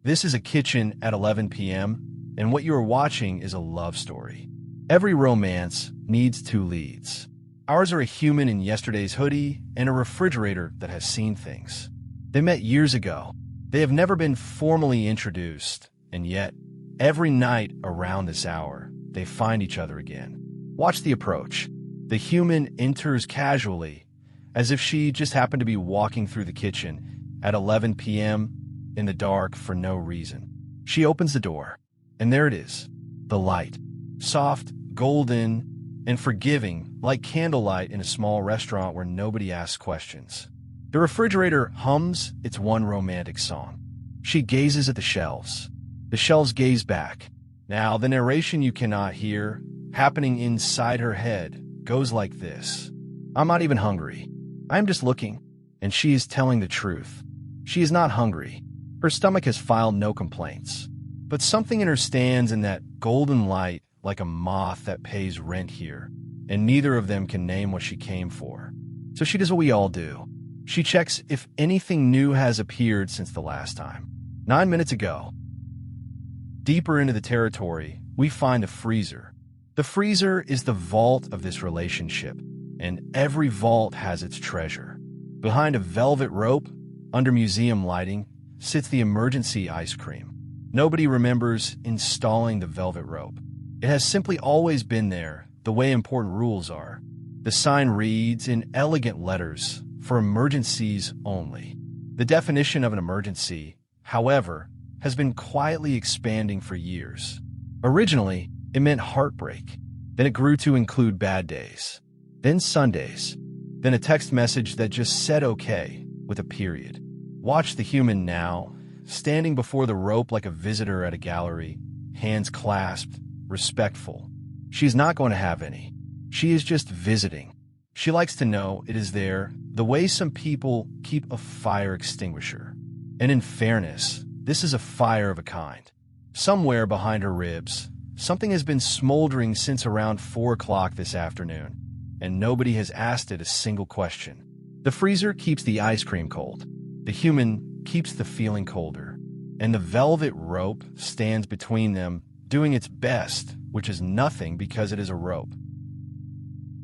This is a kitchen at 11 p.m., and what you are watching is a love story. Every romance needs two leads. Ours are a human in yesterday's hoodie and a refrigerator that has seen things. They met years ago. They have never been formally introduced, and yet, every night around this hour, they find each other again. Watch the approach. The human enters casually, as if she just happened to be walking through the kitchen at 11 p.m. in the dark for no reason. She opens the door, and there it is, the light. Soft, golden, and forgiving, like candlelight in a small restaurant where nobody asks questions. The refrigerator hums its one romantic song. She gazes at the shelves. The shelves gaze back. Now, the narration you cannot hear, happening inside her head, goes like this. I'm not even hungry. I'm just looking. And she is telling the truth. She is not hungry. Her stomach has filed no complaints. But something in her stands in that golden light like a moth that pays rent here, and neither of them can name what she came for. So she does what we all do. She checks if anything new has appeared since the last time. 9 minutes ago. Deeper into the territory, we find a freezer. The freezer is the vault of this relationship, and every vault has its treasure. Behind a velvet rope, under museum lighting, sits the emergency ice cream. Nobody remembers installing the velvet rope. It has simply always been there, the way important rules are. The sign reads in elegant letters, for emergencies only. The definition of an emergency, however, has been quietly expanding for years. Originally, it meant heartbreak. Then it grew to include bad days. Then Sundays. Then a text message that just said okay, with a period. Watch the human now, standing before the rope like a visitor at a gallery, hands clasped, respectful. She is not going to have any. She is just visiting. She likes to know it is there, the way some people keep a fire extinguisher. And in fairness, this is a fire of a kind. Somewhere behind her ribs, something has been smoldering since around 4 o'clock this afternoon, and nobody has asked it a single question. The freezer keeps the ice cream cold. The human keeps the feeling colder. And the velvet rope stands between them, doing its best, which is nothing because it is a rope.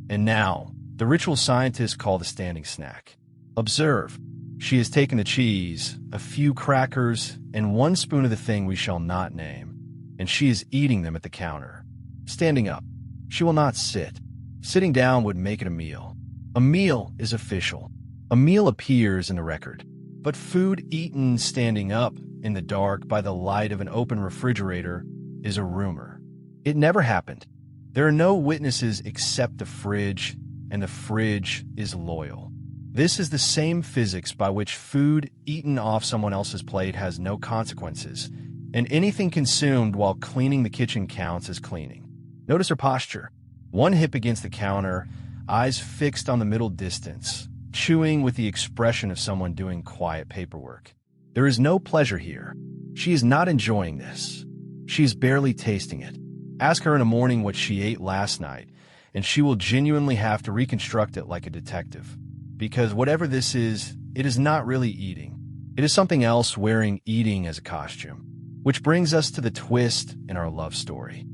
And now, the ritual scientists call the standing snack. Observe. She has taken the cheese, a few crackers, and 1 spoon of the thing we shall not name, and she is eating them at the counter. Standing up. She will not sit. Sitting down would make it a meal. A meal is official. A meal appears in the record. But food eaten standing up, in the dark, by the light of an open refrigerator, is a rumor. It never happened. There are no witnesses except the fridge, and the fridge is loyal. This is the same physics by which food eaten off someone else's plate has no consequences, and anything consumed while cleaning the kitchen counts as cleaning. Notice her posture. 1 hip against the counter, eyes fixed on the middle distance, chewing with the expression of someone doing quiet paperwork. There is no pleasure here. She is not enjoying this. She is barely tasting it. Ask her in the morning what she ate last night, and she will genuinely have to reconstruct it like a detective. Because whatever this is, it is not really eating. It is something else wearing eating as a costume. Which brings us to the twist in our love story.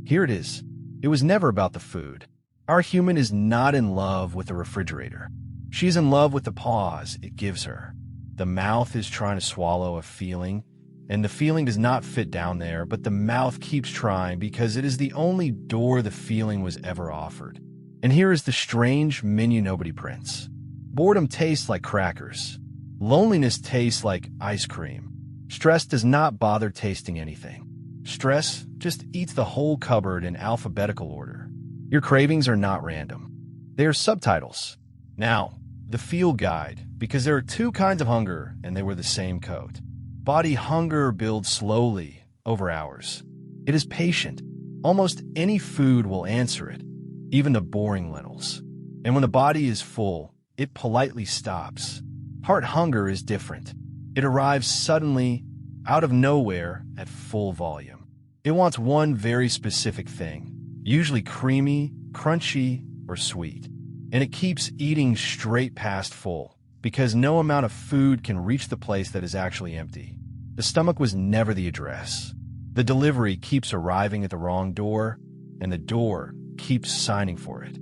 Here it is. It was never about the food. Our human is not in love with the refrigerator. She's in love with the pause it gives her. The mouth is trying to swallow a feeling, and the feeling does not fit down there, but the mouth keeps trying because it is the only door the feeling was ever offered. And here is the strange menu nobody prints. Boredom tastes like crackers. Loneliness tastes like ice cream. Stress does not bother tasting anything. Stress just eats the whole cupboard in alphabetical order. Your cravings are not random. They are subtitles. Now, the feel guide, because there are 2 kinds of hunger and they wear the same coat. Body hunger builds slowly, over hours. It is patient. Almost any food will answer it, even the boring lentils. And when the body is full, it politely stops. Heart hunger is different. It arrives suddenly, out of nowhere, at full volume. It wants one very specific thing, usually creamy, crunchy, or sweet. And it keeps eating straight past full, because no amount of food can reach the place that is actually empty. The stomach was never the address. The delivery keeps arriving at the wrong door, and the door keeps signing for it.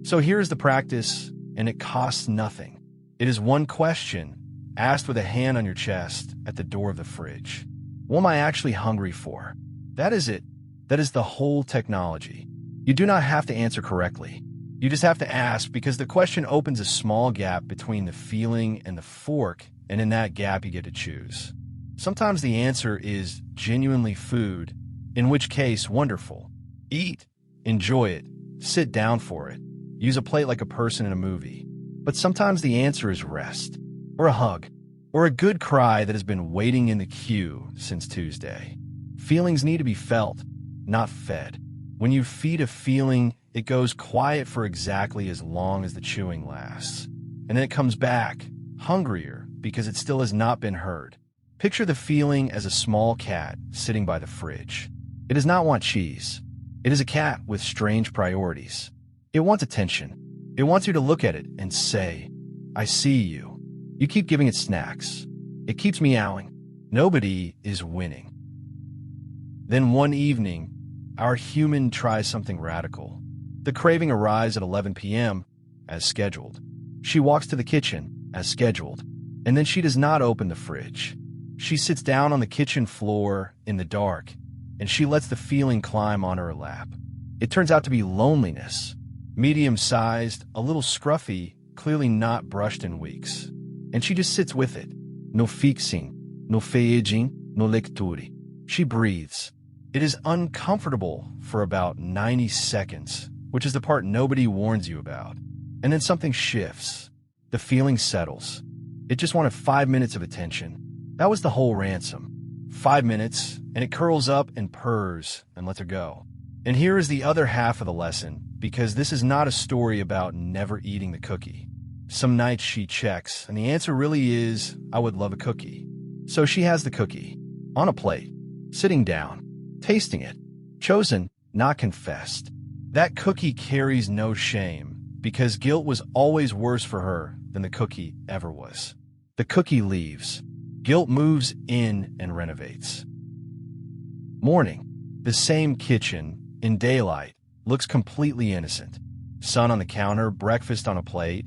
So here's the practice, and it costs nothing. It is one question, asked with a hand on your chest at the door of the fridge. What am I actually hungry for? That is it. That is the whole technology. You do not have to answer correctly. You just have to ask, because the question opens a small gap between the feeling and the fork, and in that gap you get to choose. Sometimes the answer is genuinely food, in which case, wonderful. Eat, enjoy it, sit down for it, use a plate like a person in a movie. But sometimes the answer is rest, or a hug, or a good cry that has been waiting in the queue since Tuesday. Feelings need to be felt, not fed. When you feed a feeling, it goes quiet for exactly as long as the chewing lasts. And then it comes back, hungrier, because it still has not been heard. Picture the feeling as a small cat sitting by the fridge. It does not want cheese. It is a cat with strange priorities. It wants attention. It wants you to look at it and say, I see you. You keep giving it snacks. It keeps meowing. Nobody is winning. Then one evening, our human tries something radical. The craving arrives at 11 p.m. as scheduled. She walks to the kitchen as scheduled, and then she does not open the fridge. She sits down on the kitchen floor in the dark, and she lets the feeling climb on her lap. It turns out to be loneliness, medium-sized, a little scruffy, clearly not brushed in weeks. And she just sits with it. No fixing, no feeding, no lecture. She breathes. It is uncomfortable for about 90 seconds, which is the part nobody warns you about. And then something shifts. The feeling settles. It just wanted 5 minutes of attention. That was the whole ransom. 5 minutes, and it curls up and purrs and lets her go. And here is the other half of the lesson, because this is not a story about never eating the cookie. Some nights she checks, and the answer really is, I would love a cookie. So she has the cookie, on a plate, sitting down, tasting it, chosen, not confessed. That cookie carries no shame, because guilt was always worse for her than the cookie ever was. The cookie leaves. Guilt moves in and renovates. Morning. The same kitchen, in daylight, looks completely innocent. Sun on the counter, breakfast on a plate,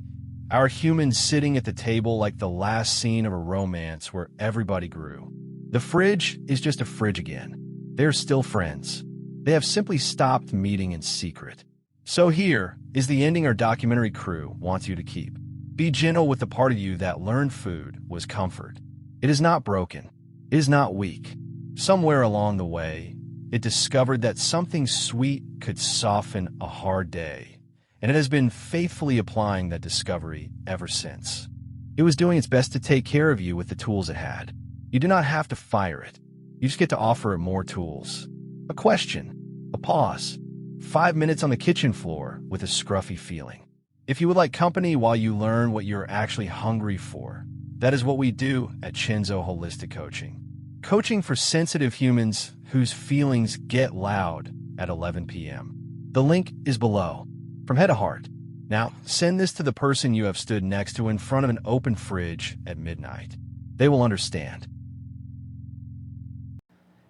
our humans sitting at the table like the last scene of a romance where everybody grew. The fridge is just a fridge again. They're still friends. They have simply stopped meeting in secret. So here is the ending our documentary crew wants you to keep. Be gentle with the part of you that learned food was comfort. It is not broken. It is not weak. Somewhere along the way, it discovered that something sweet could soften a hard day, and it has been faithfully applying that discovery ever since. It was doing its best to take care of you with the tools it had. You do not have to fire it. You just get to offer it more tools. A question, a pause, 5 minutes on the kitchen floor with a scruffy feeling. If you would like company while you learn what you're actually hungry for, that is what we do at Chenzo Holistic Coaching. Coaching for sensitive humans whose feelings get loud at 11 p.m. The link is below. From head to heart. Now, send this to the person you have stood next to in front of an open fridge at midnight. They will understand.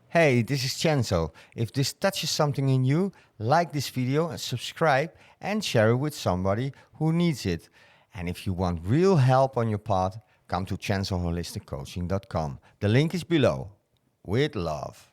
Hey, this is Chenzo. If this touches something in you, like this video and subscribe and share it with somebody who needs it. And if you want real help on your path, come to chenzoholisticcoaching.com. The link is below. With love.